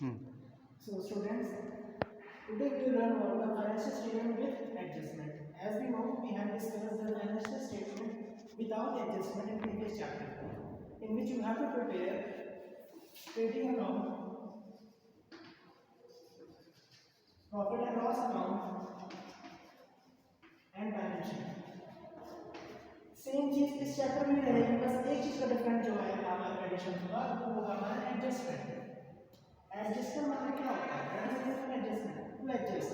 So students, today we will learn about the financial statement with adjustment. As we know, we have discussed the financial statement without adjustment in previous chapter, in which you have to prepare trading account, profit and loss account, and balance sheet. Same चीज इस chapter में रहेगी, बस एक चीज का different जो है हमारा एडिशन होगा वो होगा हमारा एडजस्टमेंट. एडजस्टमेंट मतलब क्या होता है? Adjustment to adjust.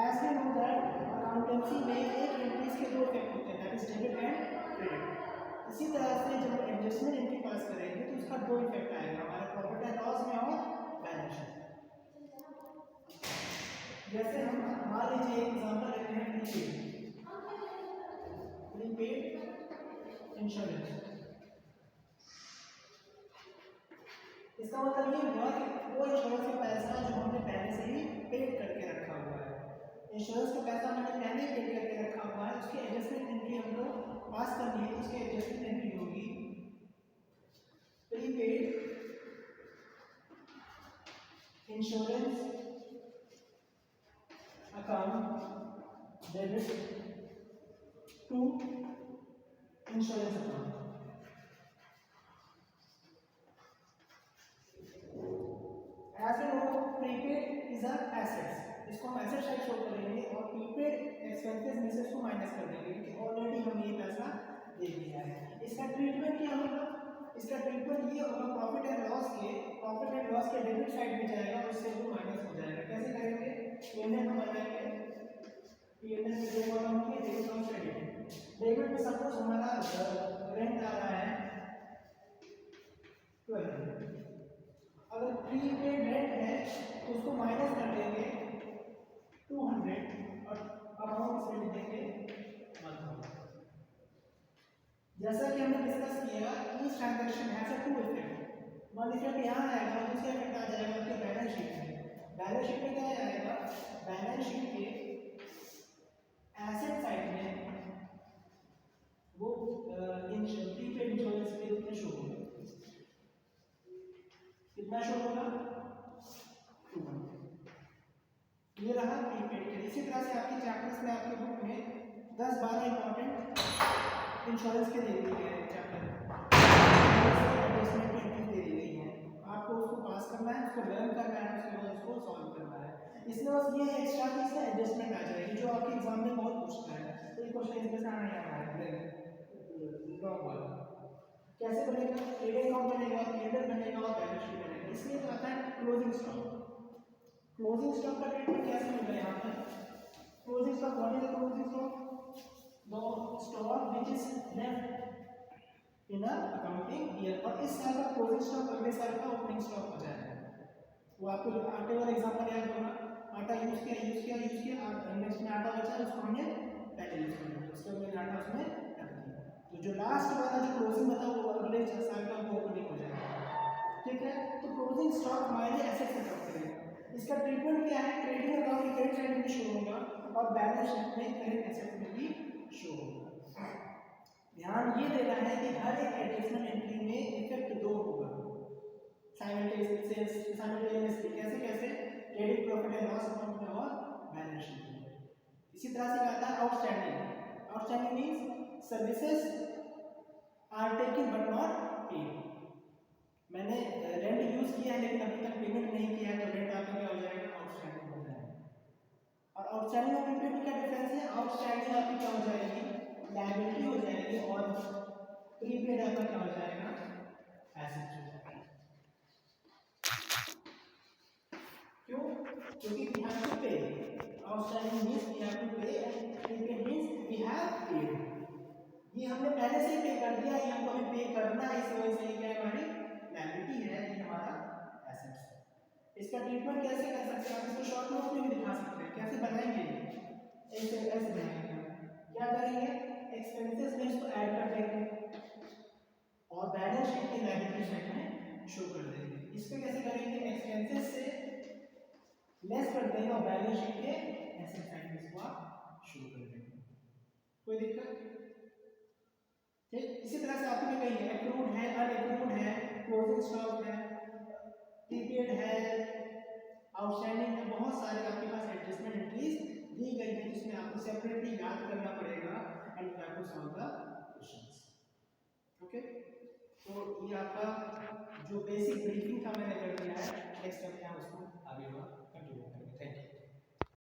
As we know that accountancy में एक एंट्रीज के दो इफेक्ट होते हैं, that is debit and credit. इसी तरह से जब एडजस्टमेंट एंट्री पास करेंगे तो उसका दो इफेक्ट आएगा हमारे प्रॉफिट एंड लॉस में और बैलेंस शीट. जैसे हम मान लीजिए एक एग्जांपल लेते हैं प्रीपेड इंश्योरेंस. इसका मतलब ये हुआ कि वो इंश्योरेंस का पैसा जो हमने पहले से ही पेड करके रखा हुआ है, इंश्योरेंस का पैसा हमने पहले ही पेड करके रखा हुआ है, उसकी एडजस्टमेंट एंट्री हमको पास करनी है. उसकी एडजस्टमेंट एंट्री होगी prepaid insurance account debit to insurance account. As we know, prepaid is a assets. इसको हम एसेट साइड शो करेंगे और प्रीपेड एक्सपेंसेस में से इसको माइनस कर देंगे क्योंकि ऑलरेडी हमने ये पैसा दे दिया है. इसका ट्रीटमेंट क्या होगा? इसका ट्रीटमेंट ये होगा प्रॉफिट एंड लॉस के डेबिट साइड में जाएगा और उससे वो माइनस हो जाएगा. कैसे करेंगे? पीएनएल हम बनाएंगे. पीएनएल में दो कॉलम होंगे, डेबिट और क्रेडिट. डेबिट में सपोज हमारा रेंट आ रहा है 1200. अगर प्रीपेड रेंट है तो उसको माइनस कर देंगे 200 और अमाउंट इसमें लिख देंगे 1000. जैसा कि हमने डिस्कस किया each transaction has a two effect. One effect यहाँ आएगा और दूसरा इफेक्ट आ जाएगा आपके बैलेंस शीट में. बैलेंस शीट में क्या आएगा? बैलेंस शीट के एसेट साइड में वो प्रीपेड इंश्योरेंस के रूप में शो होगा. कितना शो होगा? 200. ये रहा प्रीपेड के. इसी तरह से आपके चैप्टर्स में आपके बुक में 10-12 इंपॉर्टेंट इंश्योरेंस के दे दिए गए हैं चैप्टर. एडजस्टमेंट एंट्री दे दी गई है, आपको उसको पास करना है, उसको लर्न करना है, उसके बाद उसको सॉल्व करना है. इसमें बस ये एक्स्ट्रा चीज है एडजस्टमेंट आ जाएगी जो आपके एग्जाम में बहुत पूछता है. तो ये क्वेश्चन इसमें से आने वाला है. लॉन्ग वाला कैसे बनेगा? ट्रेडिंग अकाउंट बनेगा, पीएनएल बनेगा और बैलेंस शीट बनेगा. इसमें तो आता है क्लोजिंग स्टॉक. क्लोजिंग स्टॉक का ट्रीटमेंट कैसे मिलेगा यहाँ पर? Closing stock what is the closing stock? The stock which is left in a accounting year. और इस साल का क्लोजिंग स्टॉक अगले साल का ओपनिंग स्टॉक हो जाएगा. वो आपको आटे वाला एग्जांपल याद होगा. आटा यूज किया नेक्स्ट में आटा बचा उसको हमने पहले यूज कर लिया, उसके बाद आटा उसमें रख दिया. तो जो लास्ट वाला जो क्लोजिंग बता वो अगले साल का वो ओपनिंग हो जाएगा. ठीक है. तो क्लोजिंग स्टॉक हमारे एसेट से कम करेगा. इसका ट्रीटमेंट क्या है? ट्रेडिंग अकाउंट की क्रेडिट साइड में शो होगा और बैलेंस शीट में करंट एसेट में भी शो होगा. ध्यान ये देना है कि हर एक एडजस्टमेंट एंट्री में इफेक्ट दो होगा साइमल्टेनियसली. कैसे? Credit profit and loss account में और बैलेंस शीट में. इसी तरह से आता है outstanding. Outstanding means services are taken but not paid. मैंने रेंट यूज किया है लेकिन अभी तक पेमेंट नहीं किया है तो रेंट आपका क्या हो जाएगा? आउटस्टैंडिंग हो जाएगा. और आउटस्टैंडिंग और प्रीपेड में क्या डिफरेंस है? आउटस्टैंडिंग आपकी क्या हो जाएगी? लायबिलिटी हो जाएगी और प्रीपेड आपका क्या हो जाएगा? एसेट हो जाएगा. क्यों? क्योंकि we have to pay. Outstanding means we have to pay and prepaid means we have paid. ये हमने पहले से ही पे कर दिया, ये हमको अभी पे करना है, इस वजह से ये क्या है? हमारी लायबिलिटी है, ये हमारा एसेट है. इसका ट्रीटमेंट कैसे कर सकते हैं? आप इसको शॉर्ट नोट में भी दिखा सकते हैं. कैसे बनाएंगे? ऐसे बनाएंगे. क्या करेंगे? एक्सपेंसेस में इसको ऐड कर देंगे और बैलेंस शीट की लायबिलिटी साइड में शो कर देंगे. इस पे कैसे करेंगे? एक्सपेंसेस से लेस कर देंगे और बैलेंस शीट के एसेट साइड में इसको आप शो कर देंगे. कोई दिक्कत? ठीक. इसी तरह से आपने कही है एक्रूड है, अनएक्रूड है, क्लोजिंग स्टॉक है, प्रीपेड है, आउटस्टैंडिंग में बहुत सारे आपके पास एडजस्टमेंट एंट्रीज दी गई है जिसमें आपको सेपरेटली याद करना पड़ेगा and you have to solve the questions. Okay, तो ये आपका जो बेसिक ब्रीफिंग था मैंने कर दिया है, नेक्स्ट टाइम हम उसको आगे बढ़ा